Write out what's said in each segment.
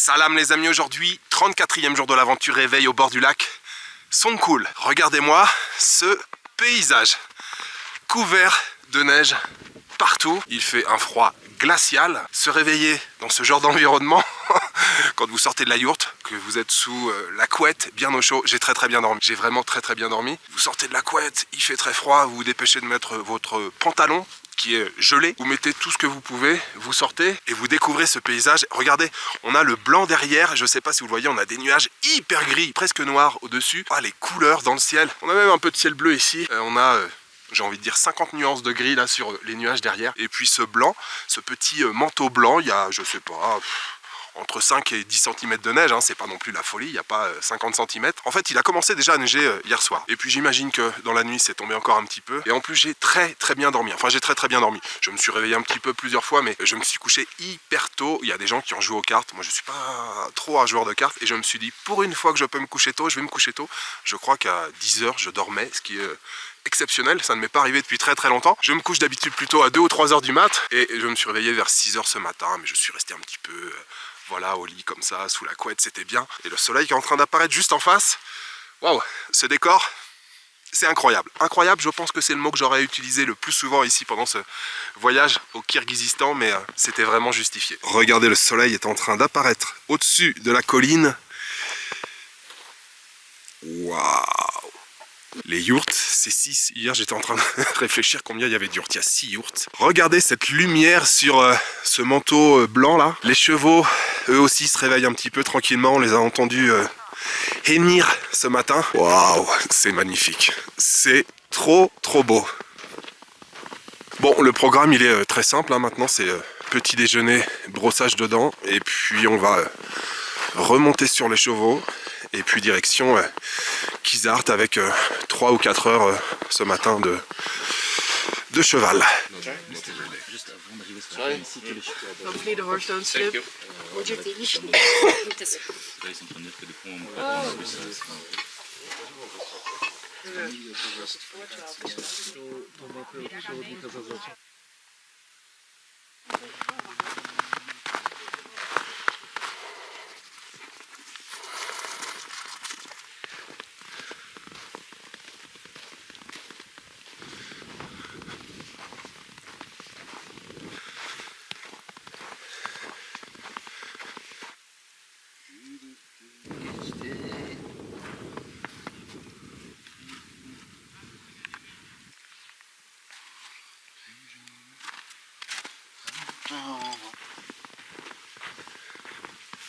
Salam les amis, aujourd'hui 34e jour de l'aventure réveil au bord du lac Songkhul. Regardez-moi ce paysage couvert de neige partout. Il fait un froid glacial. Se réveiller dans ce genre d'environnement quand vous sortez de la yourte, que vous êtes sous la couette bien au chaud. J'ai très bien dormi, j'ai vraiment très bien dormi. Vous sortez de la couette, il fait très froid, vous vous dépêchez de mettre votre pantalon qui est gelé, vous mettez tout ce que vous pouvez, vous sortez et vous découvrez ce paysage. Regardez, on a le blanc derrière, je sais pas si vous le voyez, on a des nuages hyper gris, presque noirs au-dessus. Ah, les couleurs dans le ciel, on a même un peu de ciel bleu ici, on a j'ai envie de dire 50 nuances de gris là sur les nuages derrière. Et puis ce blanc, ce petit manteau blanc, il y a, je sais pas, entre 5 et 10 cm de neige, hein, c'est pas non plus la folie, il n'y a pas 50 cm. En fait, il a commencé déjà à neiger hier soir. Et puis j'imagine que dans la nuit, c'est tombé encore un petit peu. Et en plus, j'ai très bien dormi. Enfin, j'ai très bien dormi. Je me suis réveillé un petit peu plusieurs fois, mais je me suis couché hyper tôt. Il y a des gens qui ont joué aux cartes. Moi, je suis pas trop un joueur de cartes. Et je me suis dit, pour une fois que je peux me coucher tôt, je vais me coucher tôt. Je crois qu'à 10 h, je dormais, ce qui est exceptionnel, ça ne m'est pas arrivé depuis très longtemps. Je me couche d'habitude plutôt à 2 ou 3 h du mat et je me suis réveillé vers 6 h ce matin, mais je suis resté un petit peu voilà, au lit comme ça, sous la couette, c'était bien. Et le soleil qui est en train d'apparaître juste en face. Waouh, ce décor, c'est incroyable. Incroyable, je pense que c'est le mot que j'aurais utilisé le plus souvent ici pendant ce voyage au Kirghizistan, mais c'était vraiment justifié. Regardez, le soleil est en train d'apparaître au-dessus de la colline. Waouh! Les yourtes, c'est 6. Hier, j'étais en train de réfléchir combien il y avait de yourtes. Il y a 6 yourtes. Regardez cette lumière sur ce manteau blanc là. Les chevaux, eux aussi, se réveillent un petit peu tranquillement. On les a entendus hennir ce matin. Waouh, c'est magnifique. C'est trop beau. Bon, le programme, il est très simple. Hein. Maintenant, c'est petit déjeuner, brossage de dents. Et puis, on va remonter sur les chevaux. Et puis direction Kizart avec 3 ou 4 heures ce matin de cheval. Juste avant d'arriver sur la ici, que les chevaux. Hopefully the horse don't slip. Là, ils sont en train de dire que des fois, on peut plus ça.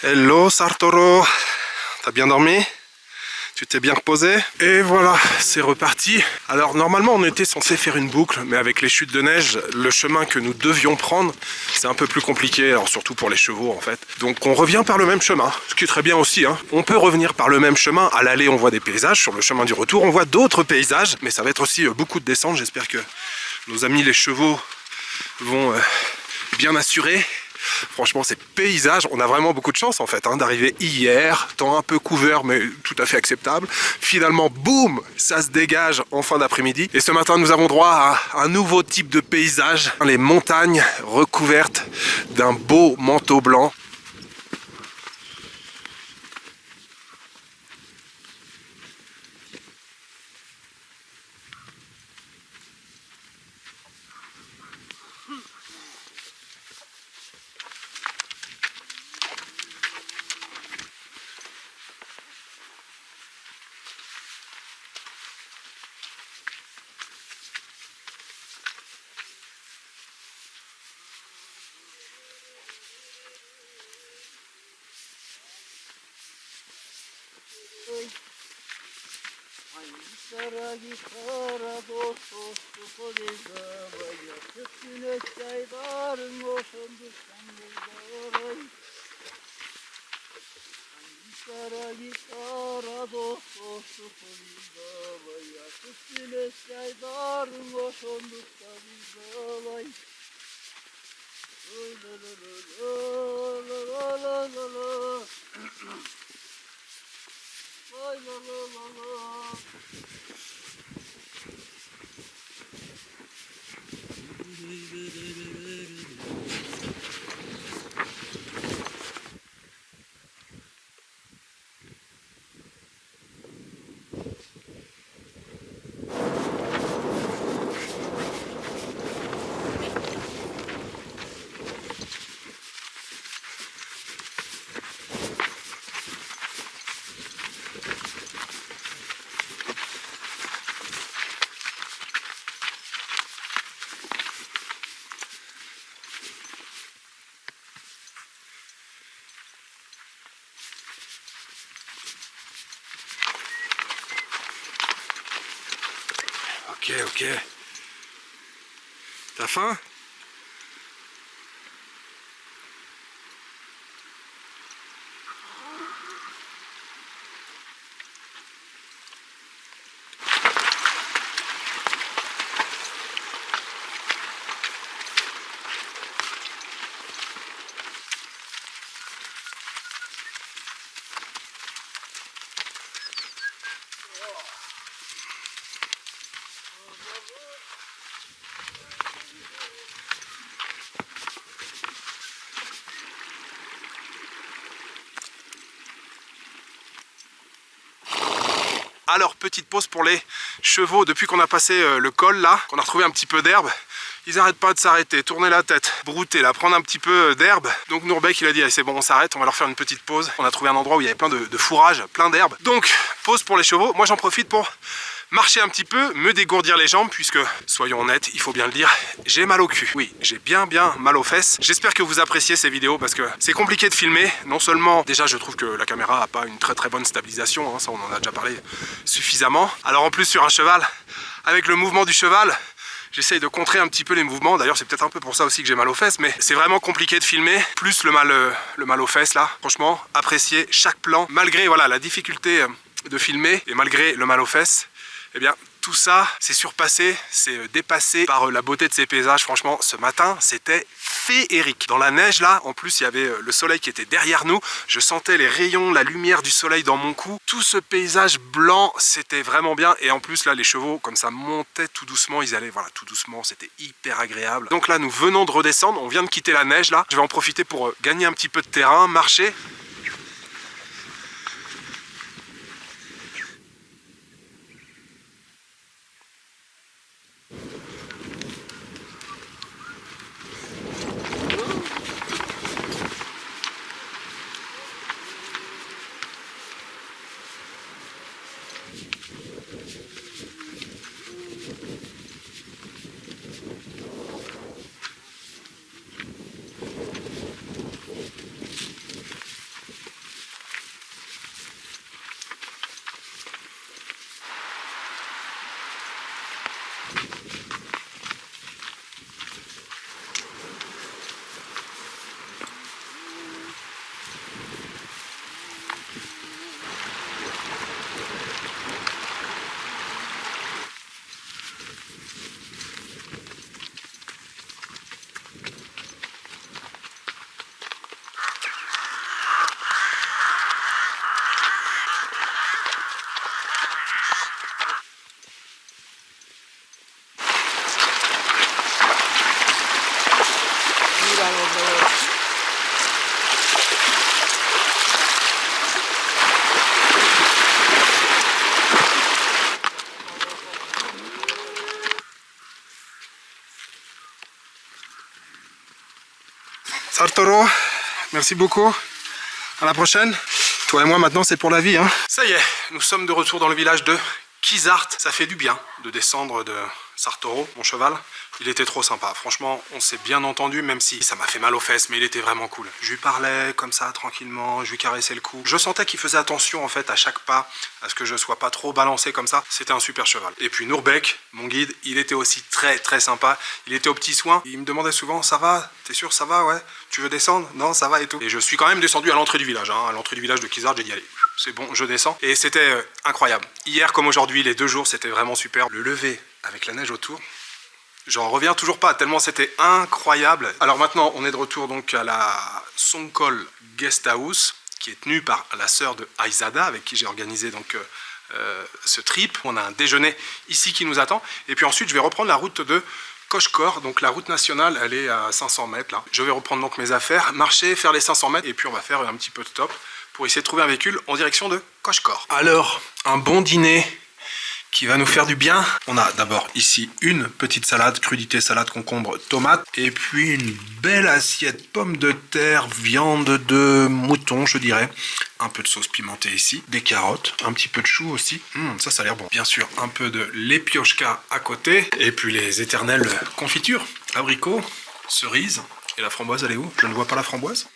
Hello Sartoro, t'as bien dormi? Tu t'es bien reposé? Et voilà, c'est reparti. Alors normalement on était censé faire une boucle, mais avec les chutes de neige, le chemin que nous devions prendre, c'est un peu plus compliqué, alors surtout pour les chevaux en fait. Donc on revient par le même chemin, ce qui est très bien aussi. Hein. On peut revenir par le même chemin, à l'aller on voit des paysages, sur le chemin du retour on voit d'autres paysages, mais ça va être aussi beaucoup de descente. J'espère que nos amis les chevaux vont bien assurer. Franchement, ces paysages, on a vraiment beaucoup de chance en fait hein, d'arriver hier, temps un peu couvert mais tout à fait acceptable. Finalement, boum, ça se dégage en fin d'après-midi. Et ce matin, nous avons droit à un nouveau type de paysage. Les montagnes recouvertes d'un beau manteau blanc. Ok, ok. T'as faim? Alors, petite pause pour les chevaux. Depuis qu'on a passé le col là, qu'on a retrouvé un petit peu d'herbe, ils n'arrêtent pas de s'arrêter, tourner la tête, brouter là, prendre un petit peu d'herbe. Donc Nourbek il a dit allez, c'est bon, on s'arrête, on va leur faire une petite pause. On a trouvé un endroit où il y avait plein de fourrage, plein d'herbe. Donc pause pour les chevaux. Moi j'en profite pour marcher un petit peu, me dégourdir les jambes, puisque, soyons honnêtes, il faut bien le dire, j'ai mal au cul. Oui, j'ai bien mal aux fesses. J'espère que vous appréciez ces vidéos parce que c'est compliqué de filmer. Non seulement, déjà je trouve que la caméra n'a pas une très bonne stabilisation, hein, ça on en a déjà parlé suffisamment. Alors en plus sur un cheval, avec le mouvement du cheval, j'essaye de contrer un petit peu les mouvements. D'ailleurs c'est peut-être un peu pour ça aussi que j'ai mal aux fesses, mais c'est vraiment compliqué de filmer. Plus le mal aux fesses là, franchement, appréciez chaque plan. Malgré voilà, la difficulté de filmer et malgré le mal aux fesses, eh bien, tout ça, c'est surpassé, c'est dépassé par la beauté de ces paysages. Franchement, ce matin, c'était féerique. Dans la neige, là, en plus, il y avait le soleil qui était derrière nous. Je sentais les rayons, la lumière du soleil dans mon cou. Tout ce paysage blanc, c'était vraiment bien. Et en plus, là, les chevaux, comme ça, montaient tout doucement. Ils allaient, voilà, tout doucement. C'était hyper agréable. Donc là, nous venons de redescendre. On vient de quitter la neige, là. Je vais en profiter pour gagner un petit peu de terrain, marcher. Sartoro, merci beaucoup. À la prochaine. Toi et moi maintenant c'est pour la vie. Hein. Ça y est, nous sommes de retour dans le village de Kizart. Ça fait du bien de descendre de Sartoro, mon cheval. Il était trop sympa. Franchement, on s'est bien entendu, même si ça m'a fait mal aux fesses, mais il était vraiment cool. Je lui parlais comme ça, tranquillement, je lui caressais le cou. Je sentais qu'il faisait attention en fait à chaque pas, à ce que je sois pas trop balancé comme ça. C'était un super cheval. Et puis Nourbek, mon guide, il était aussi très sympa. Il était aux petits soins. Il me demandait souvent, ça va? T'es sûr, ça va? Ouais. Tu veux descendre? Non, ça va et tout. Et je suis quand même descendu à l'entrée du village. Hein. À l'entrée du village de Kizart, j'ai dit allez, c'est bon, je descends. Et c'était incroyable. Hier comme aujourd'hui, les 2 jours, c'était vraiment super. Le lever avec la neige autour. J'en reviens toujours pas, tellement c'était incroyable. Alors maintenant, on est de retour donc à la Songkol Guest House, qui est tenue par la sœur de Aizada, avec qui j'ai organisé donc ce trip. On a un déjeuner ici qui nous attend. Et puis ensuite, je vais reprendre la route de Koshkor, donc la route nationale, elle est à 500 mètres là. Je vais reprendre donc mes affaires, marcher, faire les 500 mètres, et puis on va faire un petit peu de stop pour essayer de trouver un véhicule en direction de Koshkor. Alors, un bon dîner qui va nous faire du bien. On a d'abord ici une petite salade, crudité, salade, concombre, tomate. Et puis une belle assiette pommes de terre, viande de mouton, je dirais. Un peu de sauce pimentée ici, des carottes, un petit peu de chou aussi. Ça a l'air bon. Bien sûr, un peu de lepioshka à côté. Et puis les éternelles confitures. Abricots, cerises. Et la framboise, elle est où? Je ne vois pas la framboise.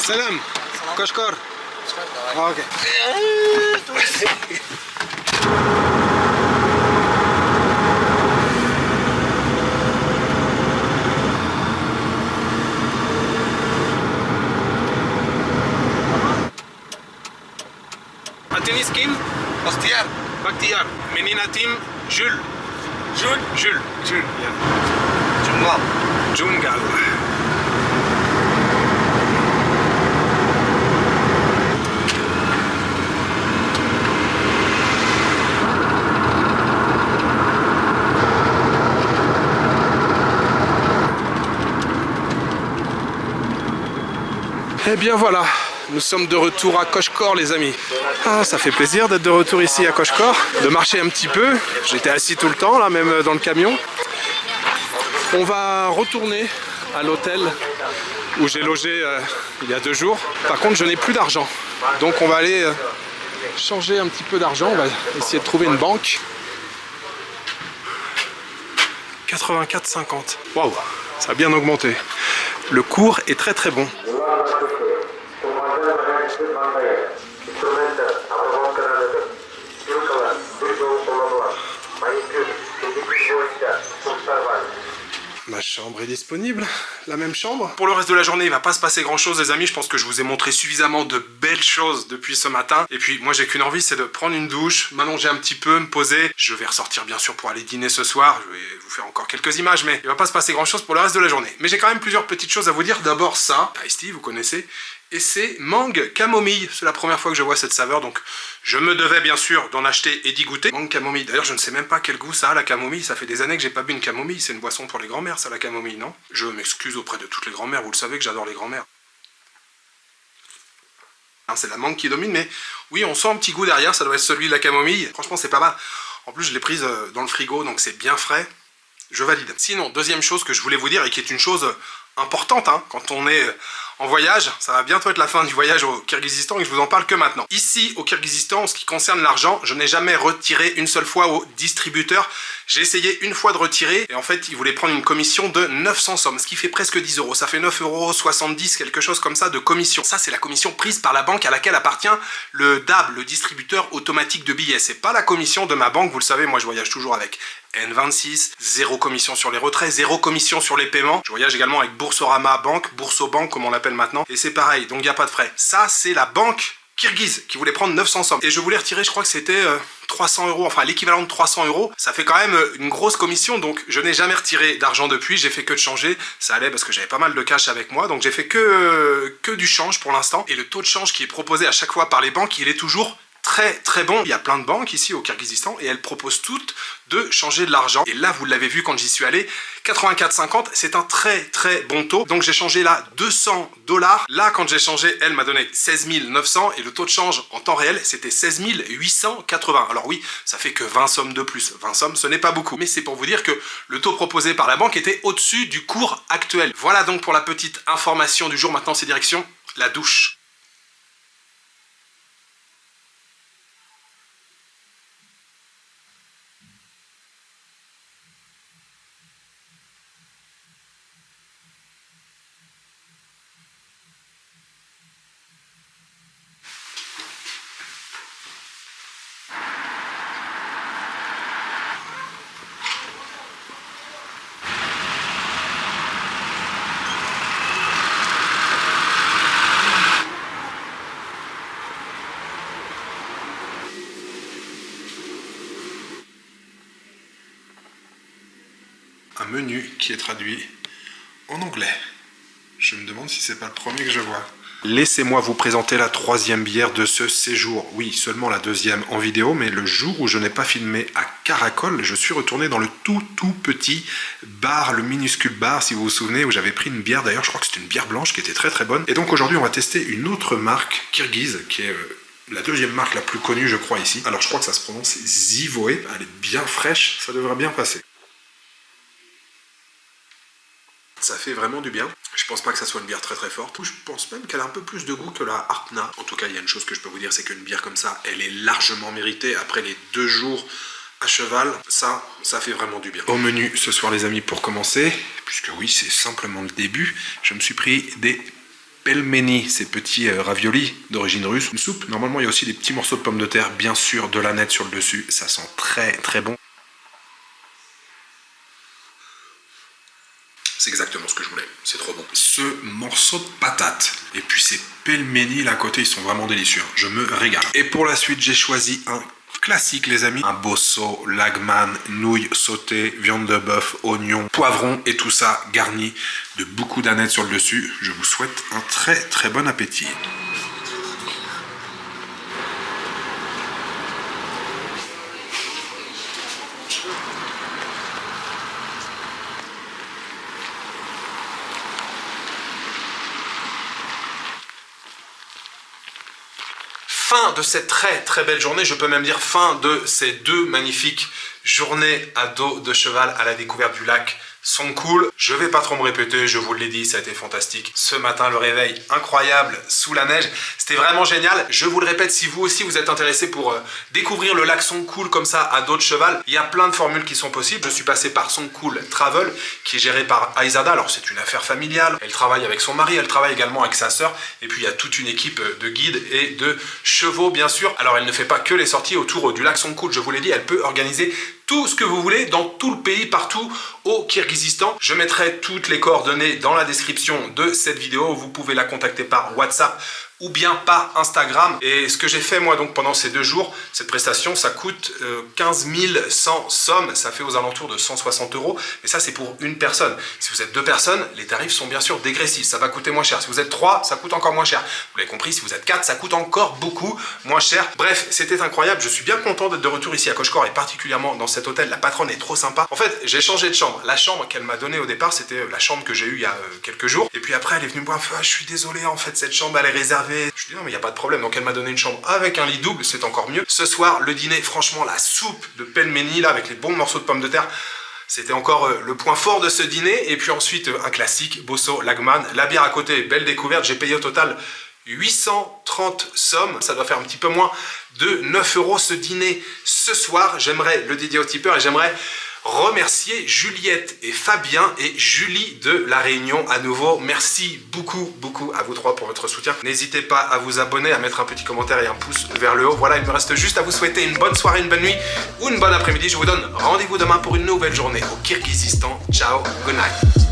Salam. Koshkor. Ah, ok. Atenis Kim? Bakhtiar. Bakhtiar. Meninatim Jules. Jules. Jules. Jules. Yeah. Jungal. Jungal. Eh bien voilà, nous sommes de retour à Koshkor les amis. Ah, ça fait plaisir d'être de retour ici à Koshkor, de marcher un petit peu. J'étais assis tout le temps là, même dans le camion. On va retourner à l'hôtel où j'ai logé il y a 2 jours. Par contre, je n'ai plus d'argent. Donc on va aller changer un petit peu d'argent. On va essayer de trouver une banque. 84,50. Waouh, ça a bien augmenté. Le cours est très très bon. Ma chambre est disponible, la même chambre. Pour le reste de la journée, il va pas se passer grand chose les amis. Je pense que je vous ai montré suffisamment de belles choses depuis ce matin. Et puis moi j'ai qu'une envie, c'est de prendre une douche, m'allonger un petit peu, me poser. Je vais ressortir bien sûr pour aller dîner ce soir. Je vais vous faire encore quelques images, mais il va pas se passer grand chose pour le reste de la journée. Mais j'ai quand même plusieurs petites choses à vous dire. D'abord ça, Ice Tea, vous connaissez. Et c'est mangue camomille. C'est la première fois que je vois cette saveur, donc je me devais bien sûr d'en acheter et d'y goûter. Mangue camomille. D'ailleurs, je ne sais même pas quel goût ça a la camomille. Ça fait des années que j'ai pas bu une camomille. C'est une boisson pour les grands-mères, ça la camomille, non? Je m'excuse auprès de toutes les grands-mères. Vous le savez que j'adore les grands-mères. C'est la mangue qui domine, mais oui, on sent un petit goût derrière. Ça doit être celui de la camomille. Franchement, c'est pas mal. En plus, je l'ai prise dans le frigo, donc c'est bien frais. Je valide. Sinon, deuxième chose que je voulais vous dire et qui est une chose importante hein, quand on est en voyage, ça va bientôt être la fin du voyage au Kirghizistan et je vous en parle que maintenant. Ici au Kirghizistan, en ce qui concerne l'argent, je n'ai jamais retiré une seule fois au distributeur. J'ai essayé une fois de retirer et en fait il voulait prendre une commission de 900 sommes, ce qui fait presque 10 euros. Ça fait 9,70 €, quelque chose comme ça de commission. Ça c'est la commission prise par la banque à laquelle appartient le DAB, le distributeur automatique de billets. C'est pas la commission de ma banque, vous le savez, moi je voyage toujours avec N26, 0 commission sur les retraits, 0 commission sur les paiements. Je voyage également avec Boursorama Banque, Boursobank comme on l'appelle maintenant, et c'est pareil, donc il n'y a pas de frais. Ça, c'est la banque kirghize qui voulait prendre 900 sommes. Et je voulais retirer, je crois que c'était 300 €, enfin l'équivalent de 300 €. Ça fait quand même une grosse commission, donc je n'ai jamais retiré d'argent depuis, j'ai fait que de changer. Ça allait parce que j'avais pas mal de cash avec moi, donc j'ai fait que du change pour l'instant. Et le taux de change qui est proposé à chaque fois par les banques, il est toujours très bon. Il y a plein de banques ici au Kirghizistan et elles proposent toutes de changer de l'argent. Et là, vous l'avez vu quand j'y suis allé, 84,50, c'est un très bon taux. Donc j'ai changé là 200 $. Là, quand j'ai changé, elle m'a donné 16 900 et le taux de change en temps réel, c'était 16 880. Alors oui, ça fait que 20 sommes de plus. 20 sommes, ce n'est pas beaucoup. Mais c'est pour vous dire que le taux proposé par la banque était au-dessus du cours actuel. Voilà donc pour la petite information du jour. Maintenant, c'est direction la douche. Un menu qui est traduit en anglais. Je me demande si c'est pas le premier que je vois. Laissez-moi vous présenter la 3e bière de ce séjour. Oui, seulement la 2e en vidéo, mais le jour où je n'ai pas filmé à Karakol, je suis retourné dans le tout petit bar, le minuscule bar, si vous vous souvenez, où j'avais pris une bière. D'ailleurs, je crois que c'était une bière blanche qui était très bonne. Et donc aujourd'hui, on va tester une autre marque kirghize, qui est la 2e marque la plus connue, je crois, ici. Alors, je crois que ça se prononce Zivoe. Elle est bien fraîche, ça devrait bien passer. Ça fait vraiment du bien. Je pense pas que ça soit une bière très forte. Je pense même qu'elle a un peu plus de goût que la Hartna. En tout cas, il y a une chose que je peux vous dire, c'est qu'une bière comme ça, elle est largement méritée. Après les 2 jours à cheval, ça fait vraiment du bien. Au menu ce soir les amis, pour commencer, puisque oui, c'est simplement le début, je me suis pris des pelmeni, ces petits raviolis d'origine russe. Une soupe. Normalement, il y a aussi des petits morceaux de pommes de terre, bien sûr, de l'aneth sur le dessus. Ça sent très très bon. C'est exactement ce que je voulais, c'est trop bon. Ce morceau de patate et puis ces pelmeni là à côté, ils sont vraiment délicieux. Je me régale. Et pour la suite, j'ai choisi un classique les amis. Un bosso, lagman, nouilles sautées, viande de bœuf, oignons, poivrons et tout ça garni de beaucoup d'anettes sur le dessus. Je vous souhaite un très très bon appétit. Fin de cette très très belle journée, je peux même dire fin de ces 2 magnifiques journées à dos de cheval à la découverte du lac Songkul. Je vais pas trop me répéter, je vous l'ai dit, ça a été fantastique. Ce matin, le réveil incroyable sous la neige, c'était vraiment génial. Je vous le répète, si vous aussi vous êtes intéressé pour découvrir le lac Songkul comme ça à dos de cheval, il y a plein de formules qui sont possibles. Je suis passé par Songkul Travel, qui est géré par Aizada. Alors c'est une affaire familiale, elle travaille avec son mari, elle travaille également avec sa sœur, et puis il y a toute une équipe de guides et de chevaux bien sûr. Alors elle ne fait pas que les sorties autour du lac Songkul, je vous l'ai dit, elle peut organiser tout ce que vous voulez dans tout le pays, partout au Kirghizistan. Je mettrai toutes les coordonnées dans la description de cette vidéo. Vous pouvez la contacter par WhatsApp ou bien par Instagram. Et ce que j'ai fait moi donc pendant ces 2 jours, cette prestation, ça coûte 15 100 sommes, ça fait aux alentours de 160 €. Mais ça c'est pour une personne. Si vous êtes 2 personnes, les tarifs sont bien sûr dégressifs, ça va coûter moins cher. Si vous êtes 3, ça coûte encore moins cher. Vous l'avez compris, si vous êtes 4, ça coûte encore beaucoup moins cher. Bref, c'était incroyable, je suis bien content d'être de retour ici à Koshkor et particulièrement dans cet hôtel. La patronne est trop sympa. En fait, j'ai changé de chambre. La chambre qu'elle m'a donnée au départ, c'était la chambre que j'ai eue il y a quelques jours. Et puis après, elle est venue me voir, ah, je suis désolé, en fait, cette chambre, elle est réservée. Je lui dis non, mais il n'y a pas de problème. Donc elle m'a donné une chambre avec un lit double, c'est encore mieux. Ce soir, le dîner, franchement, la soupe de pelmeni, là, avec les bons morceaux de pommes de terre, c'était encore le point fort de ce dîner. Et puis ensuite, un classique, bosso, lagman. La bière à côté, belle découverte. J'ai payé au total 830 sommes, ça doit faire un petit peu moins de 9 € ce dîner ce soir. J'aimerais le dédier aux tipeurs et j'aimerais remercier Juliette et Fabien et Julie de La Réunion à nouveau. Merci beaucoup à vous 3 pour votre soutien. N'hésitez pas à vous abonner, à mettre un petit commentaire et un pouce vers le haut. Voilà, il me reste juste à vous souhaiter une bonne soirée, une bonne nuit ou une bonne après-midi. Je vous donne rendez-vous demain pour une nouvelle journée au Kirghizistan. Ciao, good night.